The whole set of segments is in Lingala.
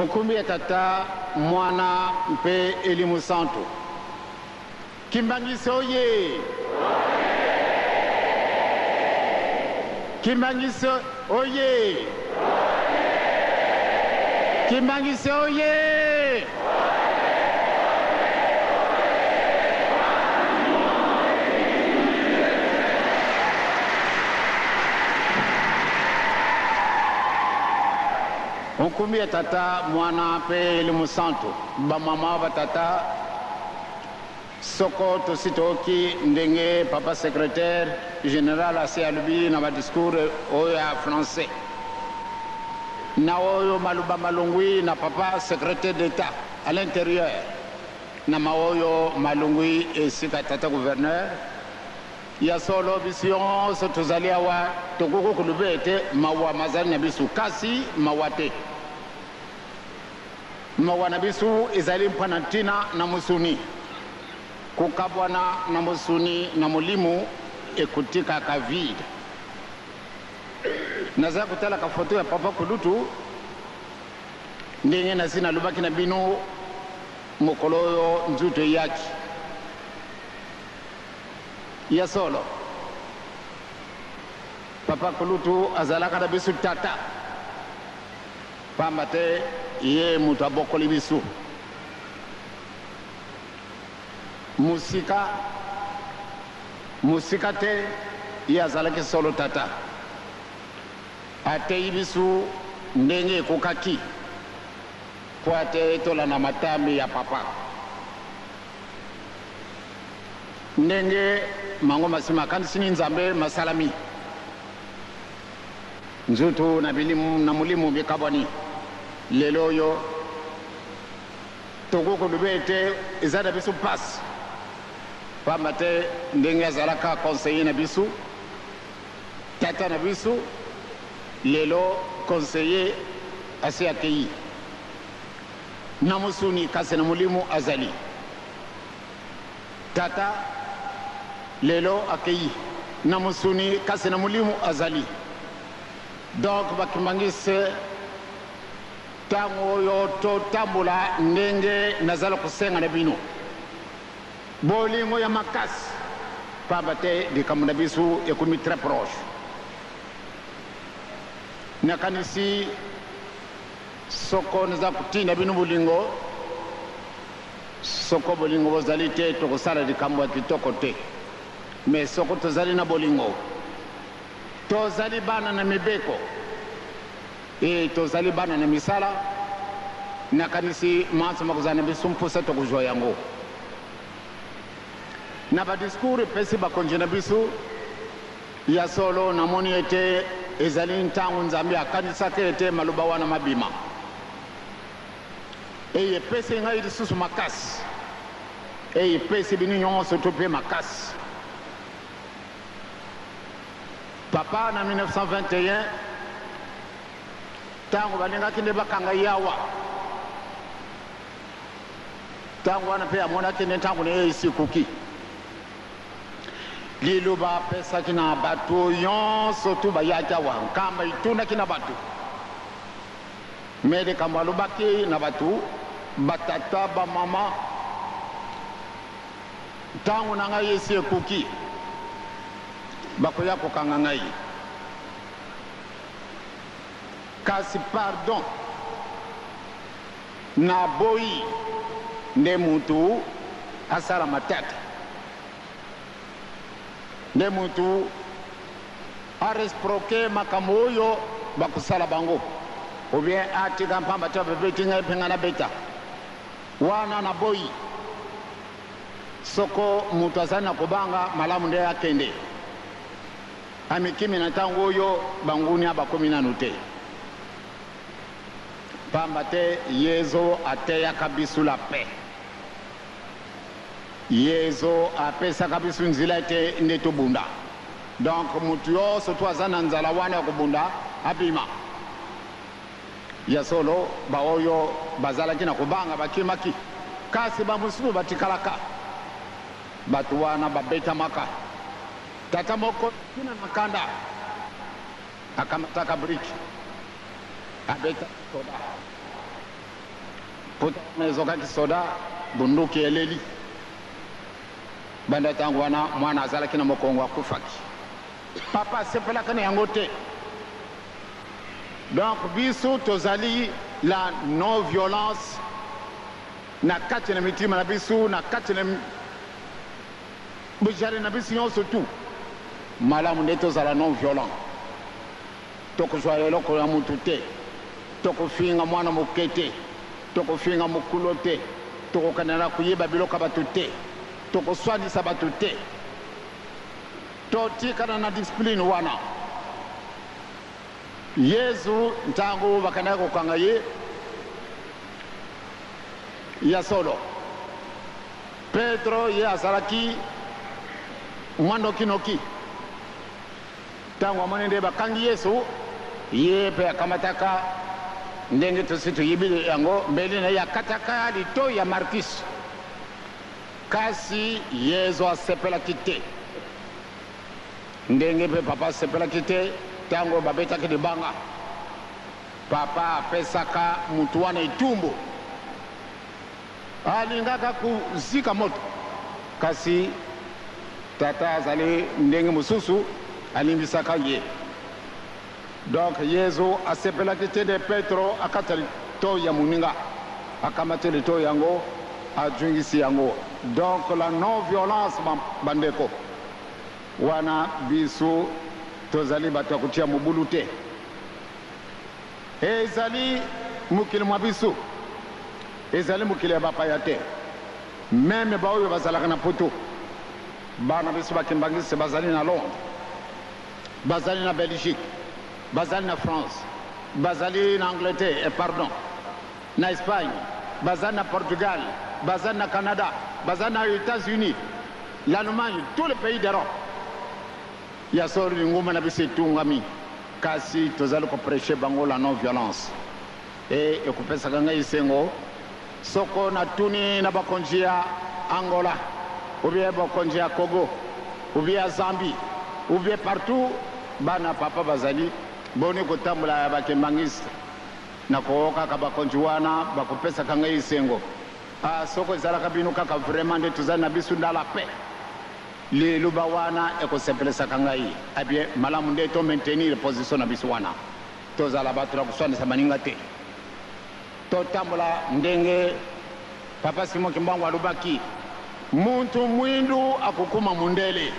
Okumbi ya tata mwana mpe elimu santo. Kimbangise oye! Kimbangise oye! Kimbangise oye! Okumbi ya tata mwana mpe elimu santo. Bamama batata soko tositoki ndenge papa secrétaire général ase alubi na ba discours oya français na oyo maluba malungwi na papa secrétaire d'état à l'intérieur na maoyo malungwi esika tata gouverneur ya solo bision so tozali awa tokoko kulube ete mawa mazali na bisu kasi mawate mawa na bisu ezali mpana ntina na musuni kukabwana na musuni na mulimu ekutika ka vide. Naza kutala ka foto ya papa Kulutu ndenge na sina lubaki na bino mokoloyo nzuto yaki ya solo. Papa Kulutu azalaka na bisu tata pambate ye mutu abokoli bisu musika te ye azalaki solo tata ate ibisu ndenge ekokaki po ate etola na matami ya papa ndenge mango masima akanisini nzambe masalami nzutu na bilimu na mulimu bikabwani lelo oyo tokoko lube ete ezada bisu pasi pambate ndenge azalaka conseiller na bisu tata na bisu lelo conseiller ase akei na musuni kasi na mulimu azali tata lelo akei na musuni kasi na mulimu azali donc bakimbangise tango oyo totambula ndenge nazala kusenga na bino bolingo ya makasi pambate likambo na biso ekomi très proche nakanisi soko naza kutinda bino bolingo soko bolingo bozali te tokosala likambo ya kitoko te mais soko tozali na bolingo tozali bana na mibeko tozali bana na misala nakanisi mansama kozala na biso mposa tokozwa yango na ba discours pesi bakonje na biso ya solo namoni ete ezali ntango nzambe akanisaka ete maloba wana mabima epesi ngai lisusu makasi epesi bino nyonso to mpe makasi papa na 1921 ntango balingaki nde bakanga yawa ntango wana mpe amonaki nde ntango na ye esikuki liloba apesaki na bato nyonso tu bayaki awa nkamba itundaki na bato me likambo alobaki na bato batata bamama ntango na ngai esi ekoki bakoya kokanga ngai kasi pardon na boyi nde mutu asala matata nde mutu aresproke makambo oyo bakusala bango ou bien atika mpamba te bebeti ngai mpenga na beta wana na boyi soko mutu azali na kobanga malamu nde akende amikimi na ntango oyo banguni abakomi nanu te pamba te yezo ateyaka biso la paix yezo apesaka biso nzela ete nde tobunda donc mutu nyonso to aza na nzala wana ya kobunda abima ya solo baoyo bazalaki na kobanga bakimaki kasi bamosusu batikalaka bato wana babetamaka tata moko tina na kanda akamataka briki abeta soda ezokaki soda bunduki eleli banda ntango wana mwana azalaki na mokongo akufaki papa asepelaka na yango te. Donc biso tozali la non violence na kati na mitima na biso na kati na bujare na biso nyonso tu malamu nde tozala non violent tokozwa eloko ya mutu te tokofinga mwana moke te tokofinga mokolo te tokokanela kuyeba biloko ya bato te tokoswanisa bato te totikana na discipline wana. Yesu ntango bakandaki kokanga ye ya solo Petro ye azalaki mwandokinoki ntango amoni nde bakangi Yesu ye mpe akamataka ndenge tosi toyebi yango mbeli na ye akataka litoyi ya Markus kasi Yesu asepelaki te ndenge mpe papa asepelaki te. Tango babetaki libanga papa apesaka mutu wana itumbu alingaka kuzika moto kasi tata azali ndenge mosusu alimbisaka ye. Donc Yesu asepelaki te de Petro akata litoyi ya moninga akamati litoyi yango ajungisi yango. Donc la non violence bandeko wana biso tozali bato ya kotia mobulu te ezali mokili mwa biso ezali mokili ya bapaya te. Meme baoyo bazalaka na poto bana biso bakimbangisi bazali na Londres bazali na Belgique bazali na France bazali na Angleterre pardon na Espagne bazali na Portugal bazali na Canada bazali na États-Unis l'Allemagne tous les pays d'Europe ya sori ngoma na bise tungami kasi tozali ko prêcher bango la non violence ekupesa kanga isengo soko na tuni na bakonjia Angola ou bien bakonjia Congo ou bien Zambie ou bien partout bana papa bazali boni kotambula ya bakembangisi na kooka ka bakonjiwana bakupesa kanga isengo soko ezalaka bino kaka vraiment nde tozali na biso ndala paix le luba wana ekosepelesaka ngai abie malamu nde to maintenir position na biso wana tozala bato na kuswanisa maninga te totambola ndenge papa Simon Kimbangu alobaki muntu mwindu akukuma mundele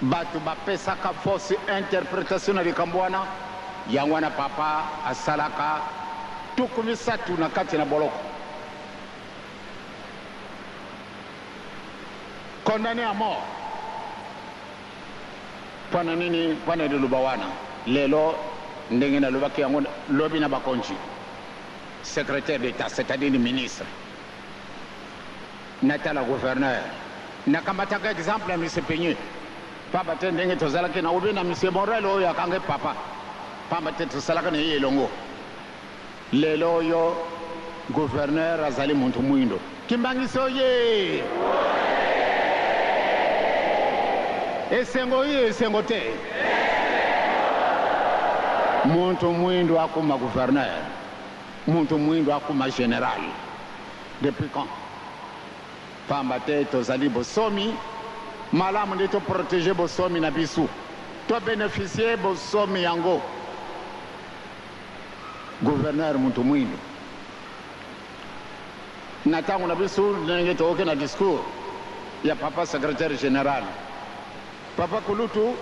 bato bapesaka fausse interprétation na likambo wana yango wana papa asalaka tuku misatu na kati na boloko condamné à mort. Pana nini pana de lubawana lelo ndenge na lubaki yango lobi na bakonji secrétaire d'état c'est-à-dire le ministre natala gouverneur nakamataka exemple ya monsieur Peigné papa te ndenge tozalaki na obi na monsieur Morel oyo akange papa pamba te tosalaka na ye elongo lelo oyo gouverneur azali muntu mwindo kimbangiso ye esengo ye esengo te muntu mwindo akuma gouverneur muntu mwindo akuma général depuis quand pamba te tozali bosomi malamu nde to protéger bosomi na biso to bénéficier bosomi yango gouverneur muntu mwindo na ntango na biso ndenge tooke na discours ya papa secrétaire général papa Kulutu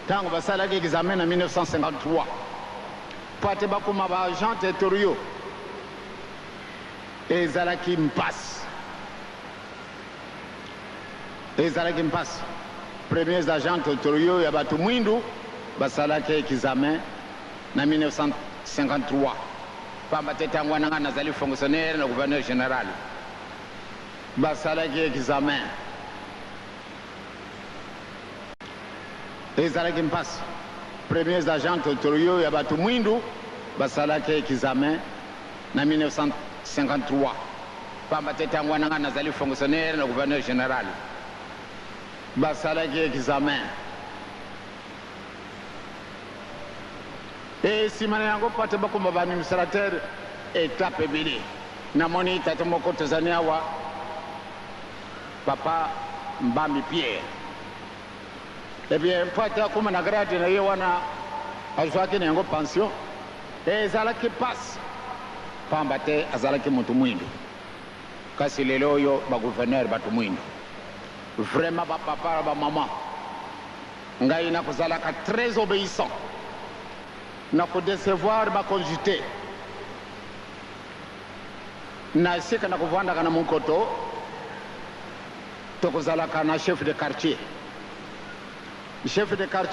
ntango basalaki examen na 1953 po ate bakoma baagent territoriaux ezalaki mpasi premiers agents territoriaux ya bato mwindu basalaki examen na 1953 pamba te ntango wana nga nazali fonctionnaire na gouverneur général basalaki examen ezalaki mpasi premiers agents territoriaux ya bato mwindu basalaki examen na 1953 pamba te ntango wana nga nazali fonctionnaire na gouverneur général basalaki examen nsima na yango po ate bakoma baadministrateur étape ebele namoni tata moko tozali awa papa Mbambi Pierre. Eh bien mpo ate akóma na grade na ye wana azwaki na yango pension ezalaki pasi pamba te azalaki moto mwindu kasi lelo oyo bagouverneur bato mwindu vraiment bapapa na bamama ngai nakozalaka très obéissant nakodecevoir bakonzi te na esika nakovandaka na monkoto tokozalaka na chef de quartier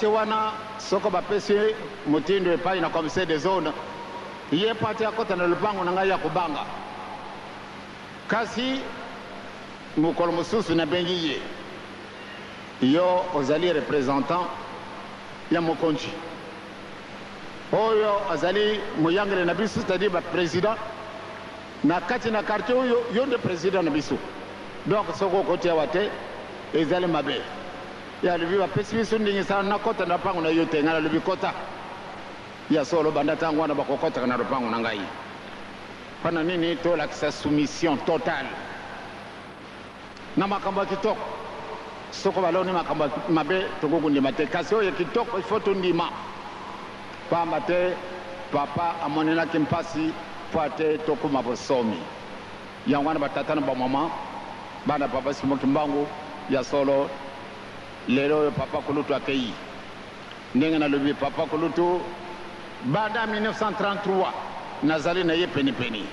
wana soko bapesi motindo epai na commissaire de zone ye pati akota na lupango na ngai ya kobanga kasi mokolo mosusu nabengi ye yo ozali représentant ya mokonzi oyo azali moyangele na biso c'est-à-dire baprésident na kati na quartier oyo yo nde président na biso donc soko okoti awa te ezali mabe ya alobi bapesi biso ndenge sana nakota na lupango na yo te ngai nalobi kota ya solo banda ntango wana bakokotaka na lupango na ngai mpona nini tolakisa soumission totale na makambo ya kitoko soko baloni makambo mabe tokokundima te kasi oyo kitoko ifo tondima pamba te papa amonelaki mpasi mpo ate tokóma bosomi yango wana batata na bamama bana papa simoki mbangu ya solo lelo oyo papa kulutu akei ndenge nalobi papa kulutu banda 1933 nazali na ye penipeni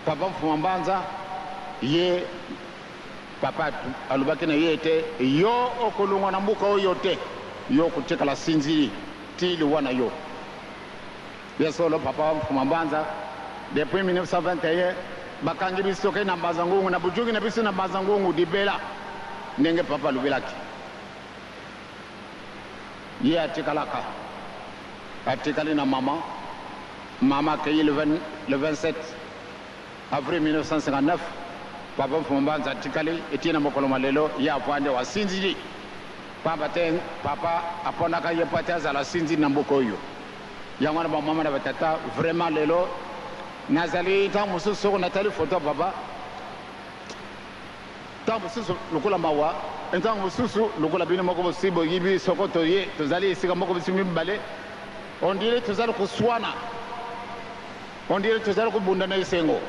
papa mfuma mbanza ye papa alobaki na ye te yo okolongwa na mbuka oyo te yo kotikala sinzili ti liwa na yo ye solo papa mfuma mbanza depuis 1921 bakangi biso ke na mbazangungu na bujugi na biso na mbazangungu dibela ndenge papa alobelaki ye atikalaka atikali na mama akei le 27 avril 1959 papa mfuma mbanza atikali etie na mokolo malelo ye avwande wasinzili pamba te papa apondaka ye po te azala asinzili na mboka oyo yango wana bamama na batata vraiment lelo nazali ntango mosusu soko natali foto ya papa ntango mosusu lokola mawa ntango mosusu lokola bino moko bosi boyibi soko toye tozali esika moko biso mibale on dirait tozali koswana on dirait tozali kobunda na esengo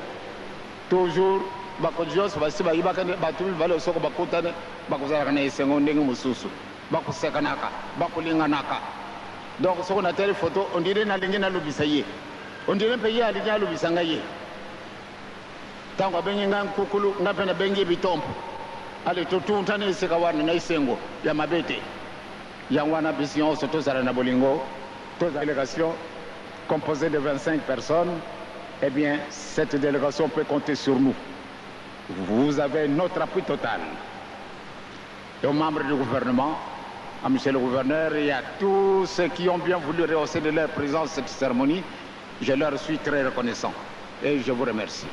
toujours bakonzi nyonso basi bayibaka bato mibale soko bakutane bakozalaka na esengo ndenge mosusu bakosekanaka bakolinganaka donc soko natali foto on dirait nalingi nalobisa ye on dirait mpe ye alingi alobisa ngai ye ntango abengi ngai nkukulu nga mpe nabengi bitompo ale totuntana esika wana na esengo ya mabe te yango wana biso nyonso tozala na bolingo tozala délégation composée de 25 personnes. Eh bien cette délégation peut compter sur nous. Vous avez notre appui total. Et aux membres du gouvernement, à monsieur le gouverneur et à tous ceux qui ont bien voulu rehausser de leur présence cette cérémonie, je leur suis très reconnaissant et je vous remercie.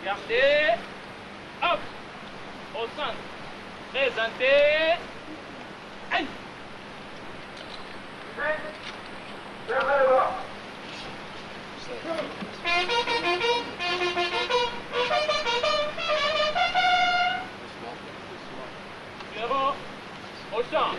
Regardez, hop, au centre, présentez, aïe. Numéro, au champ.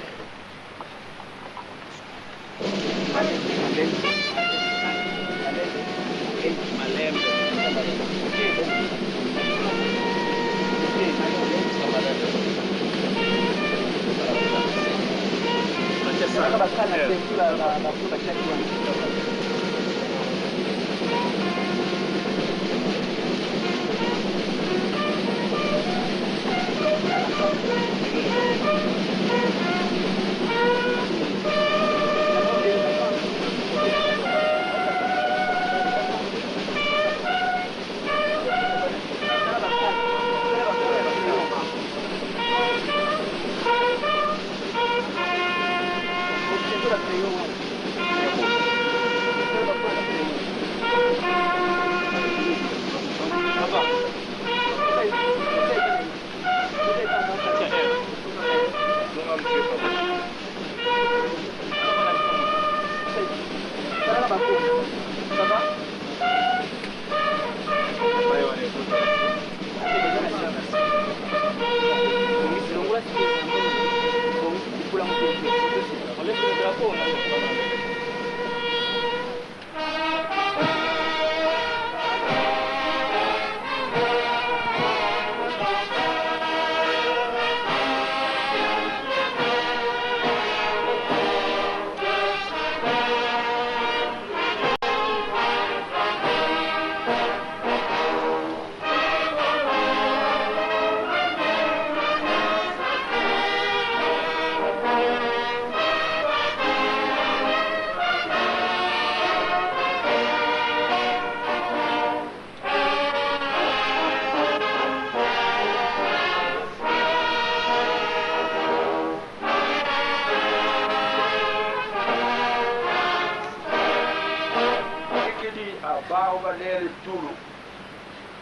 Tulu.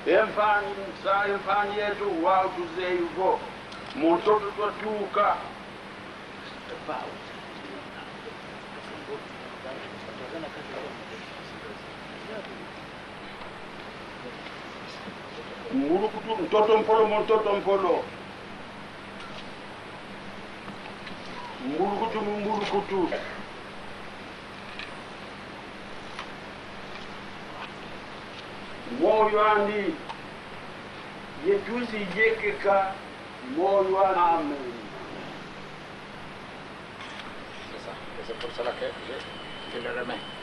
Emfani yetu wao tuzee hivyo. Mtoto twatuka. Murukutu mtoto mpolo. Murukutu. Moyo andi yetuzi yekeka moyo amen. C'est ça. C'est pour cela que je le remets.